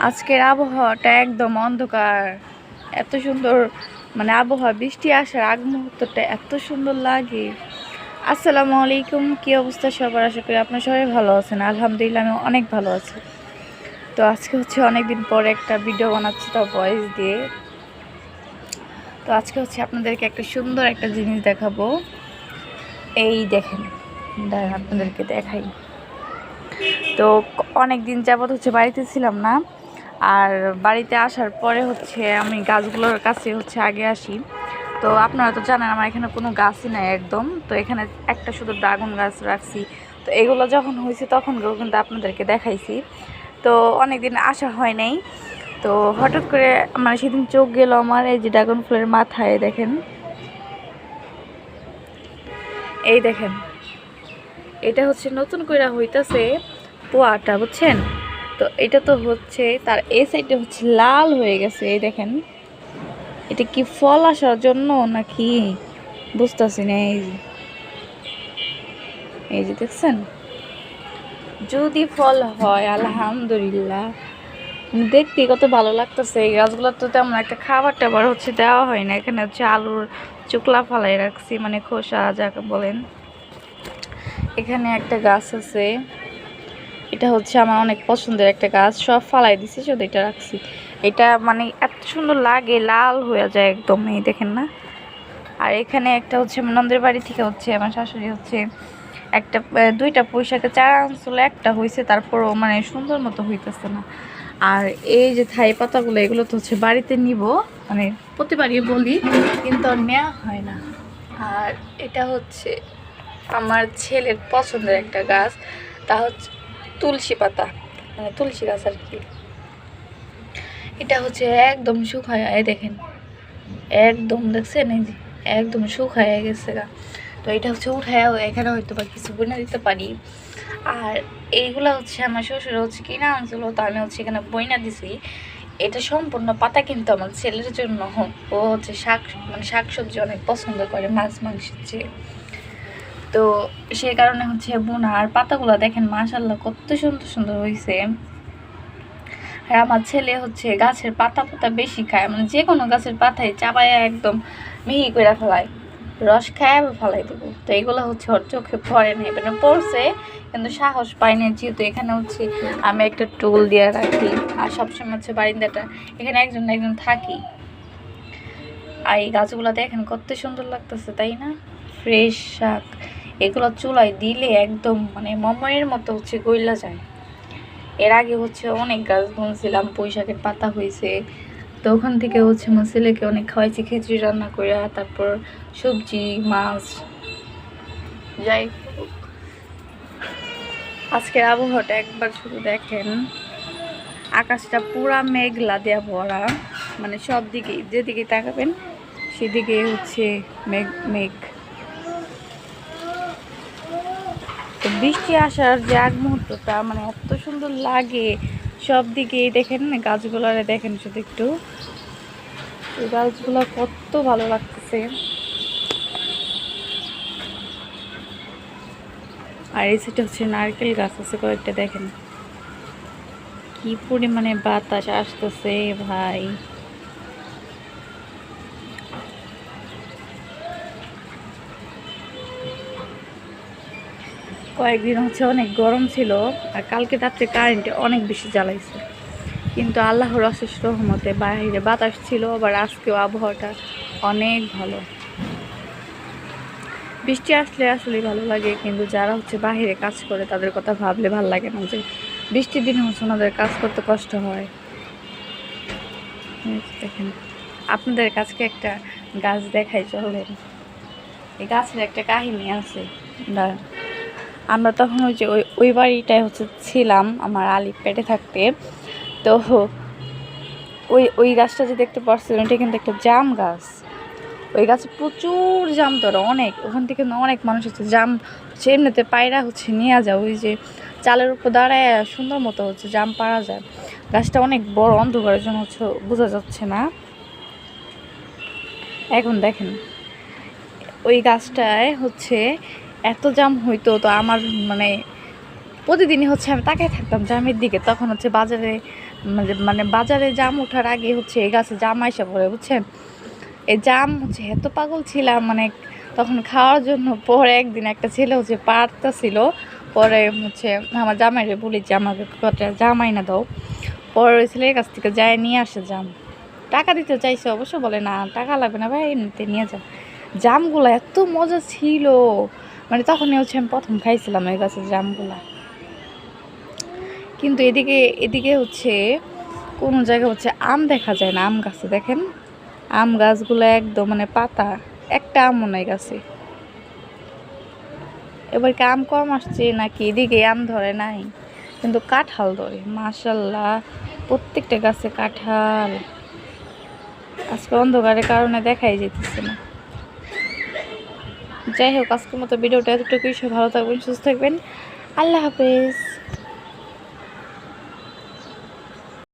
আজকের আবহাওয়াটা একদম অন্ধকার। এত সুন্দর মানে আবহাওয়া, বৃষ্টি আসার আগ মুহূর্তটা এত সুন্দর লাগে। আসসালামু আলাইকুম, কী অবস্থা সবার? আশা করি আপনার সবাই ভালো আছেন। আলহামদুলিল্লাহ আমি অনেক ভালো আছি। তো আজকে হচ্ছে অনেক দিন পরে একটা ভিডিও বানাচ্ছি, তাও ভয়েস দিয়ে। তো আজকে হচ্ছে আপনাদেরকে একটা সুন্দর একটা জিনিস দেখাবো। এই দেখেন, আপনাদেরকে দেখাই। তো অনেক দিন যাবত হচ্ছে বাড়িতে ছিলাম না, আর বাড়িতে আসার পরে হচ্ছে আমি গাছগুলোর কাছে হচ্ছে আগে আসি। তো আপনারা তো জানেন আমার এখানে কোনো গাছই নাই একদম। তো এখানে একটা শুধু ড্রাগন গাছ রাখছি। তো এগুলো যখন হয়েছে তখন কিন্তু আপনাদেরকে দেখাইছি। তো অনেক দিন আসা হয় নাই। তো হঠাৎ করে মানে সেদিন চোখ গেল আমার এই যে ড্রাগন ফুলের মাথায়, দেখেন, এই দেখেন, এটা হচ্ছে নতুন করে হইতাছে পোয়াটা, বুঝছেন? তো এটা তো হচ্ছে তার এই সাইডে হচ্ছে লাল হয়ে গেছে, এই দেখেন। এটা কি ফল আসার জন্য নাকি বুঝতেছি না। এই যে দেখছেন, যদি ফল হয় আলহামদুলিল্লাহ। দেখতে কত ভালো লাগতেছে। এই গাছগুলো তো তেমন একটা খাবার টাবার হচ্ছে দেওয়া হয় না। এখানে হচ্ছে আলুর চোকলা ফালাই রাখছি, মানে খোসা যাকে বলেন। এখানে একটা গাছ আছে, এটা হচ্ছে আমার অনেক পছন্দের একটা গাছ, সব ফালাই দিছি, শুধু এটা রাখছি। এটা মানে এত সুন্দর লাগে, লাল হয়ে যায় একদম, এই দেখেন না। আর এখানে একটা হচ্ছে আমার নন্দের বাড়ি থেকে হচ্ছে আমার শাশুড়ি হচ্ছে একটা দুইটা পুঁইশাকের চারা আনছিল, একটা হয়েছে, তারপরও মানে সুন্দর মতো হইতেছে না। আর এই যে থাই পাতাগুলো, এগুলো তো হচ্ছে বাড়িতে নিব, মানে প্রতিবারই বলি, কিন্তু আর নেওয়া হয় না। আর এটা হচ্ছে আমার ছেলের পছন্দের একটা গাছ, তা হচ্ছে তুলসী পাতা, মানে তুলসী গাছ আর কি। এটা হচ্ছে একদম শুকায়, দেখেন, একদম দেখছেন, এই যে একদম শুকায় গেছে গা। তো এটা হচ্ছে উঠায় এখানে হয়তো বা কিছু বইনা দিতে পারি। আর এইগুলা হচ্ছে আমার শ্বশুর হচ্ছে কিনা আনছিল, তো আমি হচ্ছে এখানে বইনা দিছি। এটা সম্পূর্ণ পাতা কিন্তু আমার ছেলের জন্য। ও হচ্ছে মানে শাকসবজি অনেক পছন্দ করে মাছ মাংসের চেয়ে। তো সেই কারণে হচ্ছে বোনা। আর পাতাগুলো দেখেন মাশাল্লাহ কত সুন্দর সুন্দর হয়েছে। আর আমার ছেলে হচ্ছে গাছের পাতা বেশি খায়, মানে যে কোনো গাছের পাতায় চাবায় একদম মিহি করে ফেলায়, রস খায় আবার ফেলাই দেবো। তো এগুলো হচ্ছে ওর চোখে পড়ে নেই, মানে পড়ছে কিন্তু সাহস পাইনি, যেহেতু এখানে হচ্ছে আমি একটা টুল দিয়ে রাখি। আর সবসময় হচ্ছে বারিন্দাটা এখানে একজন না একজন থাকি। আর এই গাছগুলো দেখেন কত সুন্দর লাগতেছে, তাই না? ফ্রেশ শাক, এগুলো চুলায় দিলে একদম মানে মময়ের মতো হচ্ছে গইলা যায়। এর আগে হচ্ছে অনেক গাছ বুনছিলাম, পুঁইশাকের পাতা হয়েছে। তো ওখান থেকে হচ্ছে আমার ছেলেকে অনেক খাওয়াইছি, খিচুড়ি রান্না করে, তারপর সবজি মাছ। যাই হোক, আজকের আবহাওয়াটা একবার শুধু দেখেন, আকাশটা পুরা মেঘলা দেয়া ভরা, মানে সব দিকে যেদিকে তাকাবেন সেদিকে হচ্ছে মেঘ মেঘ। তো বৃষ্টি আসার যে আগ মুহূর্তটা মানে এত সুন্দর লাগে। সব দিকে দেখেন গাছগুলারে, দেখেন শুধু একটু, এই গাছগুলো কত ভালো লাগতেছে। আর এই সাইডে হচ্ছে নারকেল গাছ আছে কয়েকটা, দেখেন কি পরিমাণে বাতাস আসতেছে ভাই। কয়েকদিন হচ্ছে অনেক গরম ছিল, আর কালকে রাত্রে কারেন্টে অনেক বেশি জ্বালাইছে, কিন্তু আল্লাহর অশেষ রহমতে বাইরে বাতাস ছিল। আবার আজকেও আবহাওয়াটা অনেক ভালো। বৃষ্টি আসলে আসলেই ভালো লাগে, কিন্তু যারা হচ্ছে বাইরে কাজ করে তাদের কথা ভাবলে ভালো লাগে না, যে বৃষ্টির দিনে হচ্ছে ওনাদের কাজ করতে কষ্ট হয়। দেখেন, আপনাদের কাছকে একটা গাছ দেখাই, চলেন। এই গাছের একটা কাহিনী আছে। আমরা তখন ওই যে ওই বাড়িটায় হচ্ছে ছিলাম আমার আলী পেটে থাকতে। তো ওই গাছটা যে দেখতে পাচ্ছিলেন, ওইটা কিন্তু একটা জাম গাছ। ওই গাছে প্রচুর জাম ধরে, অনেক, ওখান থেকে অনেক মানুষ হচ্ছে জাম হচ্ছে এমনিতে পায়রা হচ্ছে নিয়ে যায়, ওই যে চালের উপর দাঁড়ায় সুন্দর মতো হচ্ছে জাম পাড়া যায়। গাছটা অনেক বড়, অন্ধকারের জন্য হচ্ছে বোঝা যাচ্ছে না। এখন দেখেন, ওই গাছটায় হচ্ছে এত জাম হইতো, তো আমার মানে প্রতিদিনই হচ্ছে আমি তাকাই থাকতাম জামের দিকে। তখন হচ্ছে বাজারে মানে বাজারে জাম ওঠার আগে হচ্ছে এই গাছে জাম আইসা পড়ে, বুঝছেন। এই জাম হচ্ছে এত পাগল ছিলাম মানে তখন খাওয়ার জন্য। পরে একদিন একটা ছেলে হচ্ছে পারতেছিল, পরে হচ্ছে আমার জামাইরে বলি যে আমাকে কটা জাম আইনা দাও। পরে ওই ছেলের কাছ থেকে যায় নিয়ে আসে জাম। টাকা দিতে চাইছে, অবশ্য বলে না টাকা লাগবে না ভাই, এমনিতে নিয়ে যাও। জামগুলো এত মজা ছিল, মানে তখনই হচ্ছে আমি প্রথম খাইছিলাম এই গাছের জামগুলা। কিন্তু এদিকে এদিকে হচ্ছে কোনো জায়গায় হচ্ছে আম দেখা যায় না। আম গাছে দেখেন, আম গাছগুলো একদম মানে পাতা, একটা আমও নাই গাছে। এবার কি আম কম আসছে নাকি এদিকে আম ধরে নাই, কিন্তু কাঁঠাল ধরে মাশাল্লাহ, প্রত্যেকটা গাছে কাঁঠাল। আজকে অন্ধকারের কারণে দেখাই যেতেছে না। যাই হোক, আজকের মতো ভিডিওটা এতটুকুই। সব ভালো থাকবেন, সুস্থ থাকবেন, আল্লাহ হাফেজ।